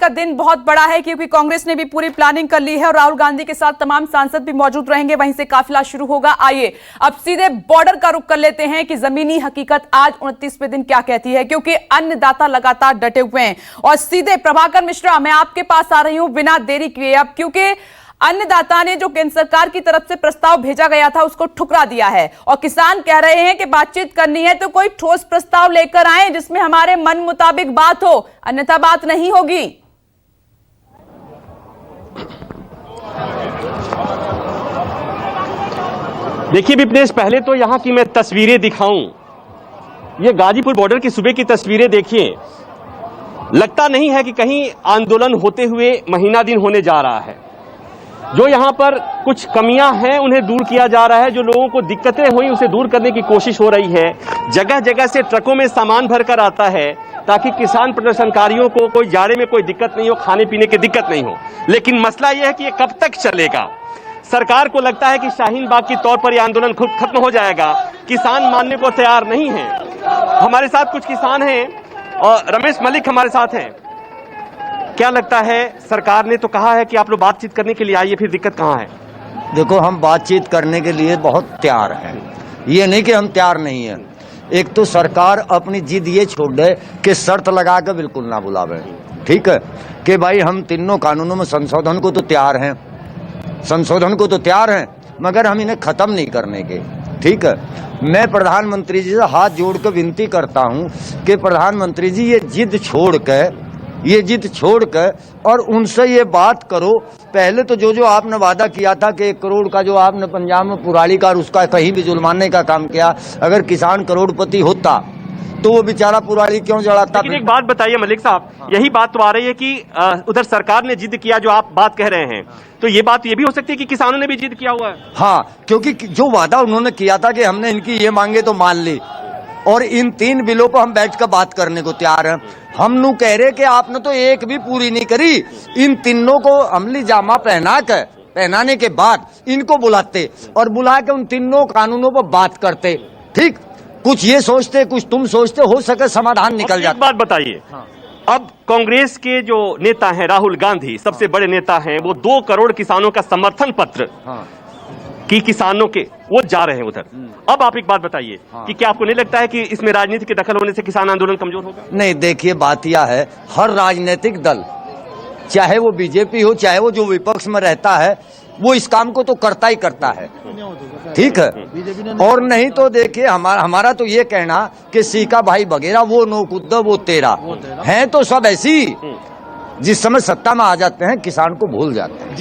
का दिन बहुत बड़ा है क्योंकि कांग्रेस ने भी पूरी प्लानिंग कर ली है और राहुल गांधी के साथ तमाम सांसद भी मौजूद रहेंगे। वहीं से काफिला शुरू होगा। आइए अब सीधे बॉर्डर का रुख कर लेते हैं कि जमीनी हकीकत आज 29वें दिन क्या कहती है, क्योंकि अन्नदाता लगातार डटे हुए हैं। और सीधे प्रभाकर मिश्रा, मैं आपके पास आ रही हूं बिना देरी किए अब, क्योंकि अन्नदाता ने जो केंद्र सरकार की तरफ से प्रस्ताव भेजा गया था उसको ठुकरा दिया है और किसान कह रहे हैं कि बातचीत करनी है तो कोई ठोस प्रस्ताव लेकर आए जिसमें हमारे मन मुताबिक बात हो, अन्यथा बात नहीं होगी। देखिए विपनेश, पहले तो यहां की मैं तस्वीरें दिखाऊं। ये गाजीपुर बॉर्डर की सुबह की तस्वीरें देखिए। लगता नहीं है कि कहीं आंदोलन होते हुए महीना दिन होने जा रहा है। जो यहां पर कुछ कमियां हैं उन्हें दूर किया जा रहा है, जो लोगों को दिक्कतें हुई उसे दूर करने की कोशिश हो रही है। जगह जगह से ट्रकों में सामान भरकर आता है ताकि किसान प्रदर्शनकारियों को कोई जाड़े में कोई दिक्कत नहीं हो, खाने पीने की दिक्कत नहीं हो। लेकिन मसला यह है कि ये कब तक चलेगा। सरकार को लगता है कि शाहीन बाग के तौर पर यह आंदोलन खुद खत्म हो जाएगा। किसान मानने को तैयार नहीं है। हमारे साथ कुछ किसान हैं और रमेश मलिक हमारे साथ हैं। क्या लगता है, सरकार ने तो कहा है कि आप लोग बातचीत करने के लिए आइए, फिर दिक्कत कहाँ है? देखो, हम बातचीत करने के लिए बहुत तैयार हैं, ये नहीं कि हम तैयार नहीं हैं। एक तो सरकार अपनी जिद ये छोड़ दे कि शर्त लगा के बिल्कुल ना बुलावे, ठीक है, कि भाई हम तीनों कानूनों में संशोधन को तो तैयार हैं, संशोधन को तो तैयार हैं, मगर हम इन्हें खत्म नहीं करने के, ठीक है। मैं प्रधानमंत्री जी से हाथ जोड़ के विनती करता हूं कि प्रधानमंत्री जी ये जिद छोड़ कर और उनसे ये बात करो। पहले तो जो आपने वादा किया था कि 1 करोड़ का जो आपने पंजाब में पुराली का उसका कहीं भी जुर्माने का काम किया, अगर किसान करोड़पति होता तो वो बेचारा पुराली क्यों जलाता? लेकिन एक बात बताइए मलिक साहब, यही बात तो आ रही है कि उधर सरकार ने जिद किया, जो आप बात कह रहे हैं, तो ये बात ये भी हो सकती है कि किसानों ने भी जिद किया हुआ है। हाँ, क्योंकि जो वादा उन्होंने किया था कि हमने इनकी ये मांगे तो मान ली, और इन 3 बिलों पर हम बैठ कर बात करने को तैयार हैं। हम नू कह रहे कि आपने तो एक भी पूरी नहीं करी। इन तीनों को अमली जामा पहनाने के बाद इनको बुलाते और बुला के उन तीनों कानूनों पर बात करते, ठीक। कुछ ये सोचते, कुछ तुम सोचते, हो सके समाधान निकल जाता। एक बात बताइए, अब कांग्रेस के जो नेता हैं राहुल गांधी, सबसे बड़े नेता हैं, वो 2 करोड़ किसानों का समर्थन पत्र कि किसानों के वो जा रहे हैं उधर। अब आप एक बात बताइए कि क्या आपको नहीं लगता है कि इसमें राजनीति के दखल होने से किसान आंदोलन कमजोर होगा? नहीं, देखिए बात यह है, हर राजनीतिक दल, चाहे वो बीजेपी हो, चाहे वो जो विपक्ष में रहता है, वो इस काम को तो करता ही करता है, ठीक है। और नहीं तो देखिए हमारा तो ये कहना कि सीका भाई बगेरा वो नो कुद्दा वो तेरा है, तो सब ऐसी जिस समय सत्ता में आ जाते हैं किसान को भूल जाते हैं।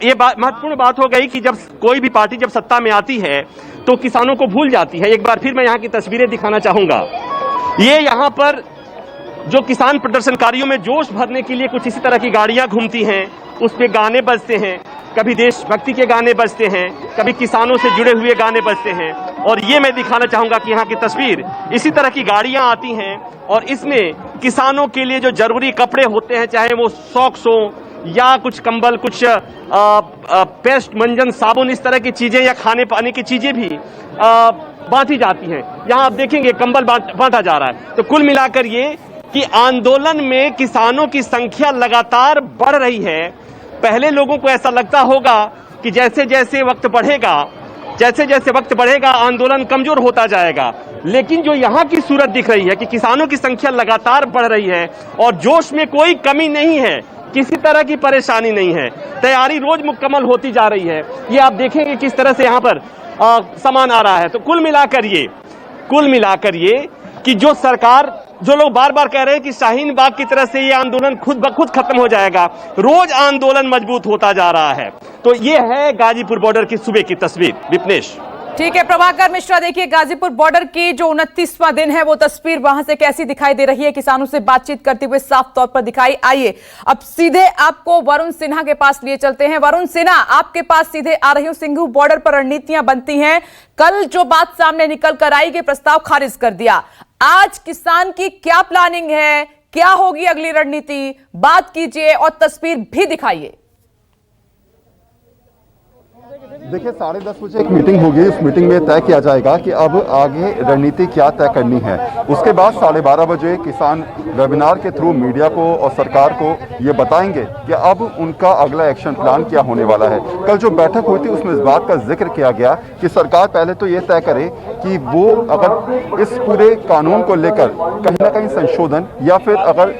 ये बात महत्वपूर्ण बात हो गई कि जब कोई भी पार्टी जब सत्ता में आती है तो किसानों को भूल जाती है। एक बार फिर मैं यहाँ की तस्वीरें दिखाना चाहूंगा। ये यहाँ पर जो किसान प्रदर्शनकारियों में जोश भरने के लिए कुछ इसी तरह की गाड़ियां घूमती हैं, उस पे गाने बजते हैं, कभी देशभक्ति के गाने बजते हैं, कभी किसानों से जुड़े हुए गाने बजते हैं। और ये मैं दिखाना चाहूंगा कि यहाँ की तस्वीर, इसी तरह की गाड़ियां आती हैं और इसमें किसानों के लिए जो जरूरी कपड़े होते हैं, चाहे वो सॉक्स हो या कुछ कंबल, कुछ पेस्ट, मंजन, साबुन, इस तरह की चीजें या खाने पाने की चीजें भी बांटी जाती हैं। यहाँ आप देखेंगे कंबल बांटा जा रहा है। तो कुल मिलाकर ये कि आंदोलन में किसानों की संख्या लगातार बढ़ रही है। पहले लोगों को ऐसा लगता होगा कि जैसे जैसे वक्त बढ़ेगा आंदोलन कमजोर होता जाएगा, लेकिन जो यहाँ की सूरत दिख रही है कि किसानों की संख्या लगातार बढ़ रही है और जोश में कोई कमी नहीं है, किसी तरह की परेशानी नहीं है, तैयारी रोज मुकम्मल होती जा रही है। ये आप देखेंगे किस तरह से यहाँ पर सामान आ रहा है। तो कुल मिलाकर ये कि जो सरकार, जो लोग बार बार कह रहे हैं कि शाहीन बाग की तरह से ये आंदोलन खुद ब खुद खत्म हो जाएगा, रोज आंदोलन मजबूत होता जा रहा है। तो ये है गाजीपुर बॉर्डर की सुबह की तस्वीर। विपनेश, ठीक है प्रभाकर मिश्रा, देखिए गाजीपुर बॉर्डर की जो 29वां दिन है वो तस्वीर वहां से कैसी दिखाई दे रही है, किसानों से बातचीत करते हुए साफ तौर पर दिखाई। आइए अब सीधे आपको वरुण सिन्हा के पास लिए चलते हैं। वरुण सिन्हा, आपके पास सीधे आ रही हूं। सिंघू बॉर्डर पर रणनीतियां बनती हैं, कल जो बात सामने निकल कर आई कि प्रस्ताव खारिज कर दिया, आज किसान की क्या प्लानिंग है, क्या होगी अगली रणनीति, बात कीजिए और तस्वीर भी दिखाइए। देखिए 10:30 बजे एक मीटिंग होगी। उस मीटिंग में तय किया जाएगा कि अब आगे रणनीति क्या तय करनी है। उसके बाद 12:30 बजे किसान वेबिनार के थ्रू मीडिया को और सरकार को ये बताएंगे कि अब उनका अगला एक्शन प्लान क्या होने वाला है। कल जो बैठक हुई थी उसमें इस बात का जिक्र किया गया कि सरकार पहले तो ये तय करे कि वो अगर इस पूरे कानून को लेकर कहीं ना कहीं संशोधन या फिर अगर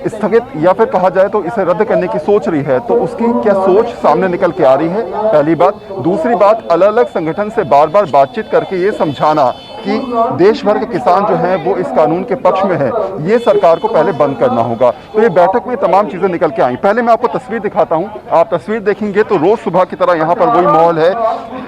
स्थगित या फिर कहा जाए तो इसे रद्द करने की सोच रही है, तो उसकी क्या सोच सामने निकल के आ रही है, पहली बात। दूसरी बात, अलग अलग संगठन से बार बार बातचीत करके ये समझाना कि देश भर के किसान जो हैं वो इस कानून के पक्ष में हैं, ये सरकार को पहले बंद करना होगा। तो ये बैठक में तमाम चीज़ें निकल के आई। पहले मैं आपको तस्वीर दिखाता हूँ। आप तस्वीर देखेंगे तो रोज़ सुबह की तरह यहाँ पर वही माहौल है।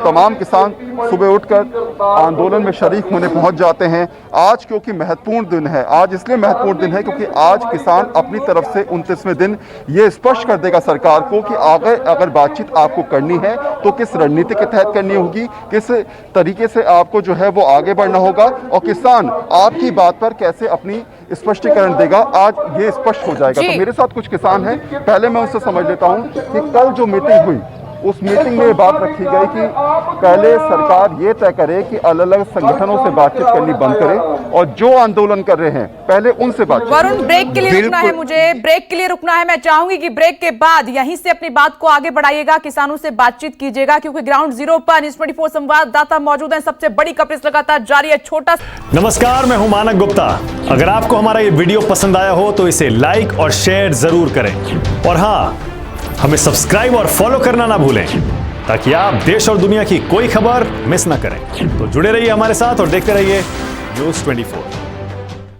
तमाम किसान सुबह उठकर आंदोलन में शरीक होने पहुँच जाते हैं। आज क्योंकि महत्वपूर्ण दिन है, आज इसलिए महत्वपूर्ण दिन है क्योंकि आज किसान अपनी तरफ से 29वें दिन ये स्पष्ट कर देगा सरकार को कि आगे अगर बातचीत आपको करनी है तो किस रणनीति के तहत करनी होगी, किस तरीके से आपको जो है वो आगे बढ़ना होगा और किसान आपकी बात पर कैसे अपनी स्पष्टीकरण देगा, आज ये स्पष्ट हो जाएगा। तो मेरे साथ कुछ किसान हैं, पहले मैं उससे समझ लेता हूं कि कल जो मीटिंग हुई उस मीटिंग में ये बात रखी गई कि पहले सरकार ये तय करे कि अलग अलग संगठनों से बातचीत करनी बंद करे और जो आंदोलन कर रहे हैं पहले उनसे बातचीत। वरुण, ब्रेक के लिए रुकना है, मुझे ब्रेक के लिए रुकना है। मैं चाहूंगी कि ब्रेक के बाद यहीं से अपनी बात को आगे बढ़ाइएगा, किसानों से बातचीत कीजिएगा, क्योंकि ग्राउंड जीरो पर न्यूज़ 24 संवाददाता मौजूद हैं। सबसे बड़ी कवरेज लगातार जारी है। छोटा नमस्कार, मैं हूं मानक गुप्ता। अगर आपको हमारा ये वीडियो पसंद आया हो तो इसे लाइक और शेयर जरूर करें और हाँ, हमें सब्सक्राइब और फॉलो करना ना भूलें ताकि आप देश और दुनिया की कोई खबर मिस ना करें। तो जुड़े रहिए हमारे साथ और देखते रहिए न्यूज़ 24।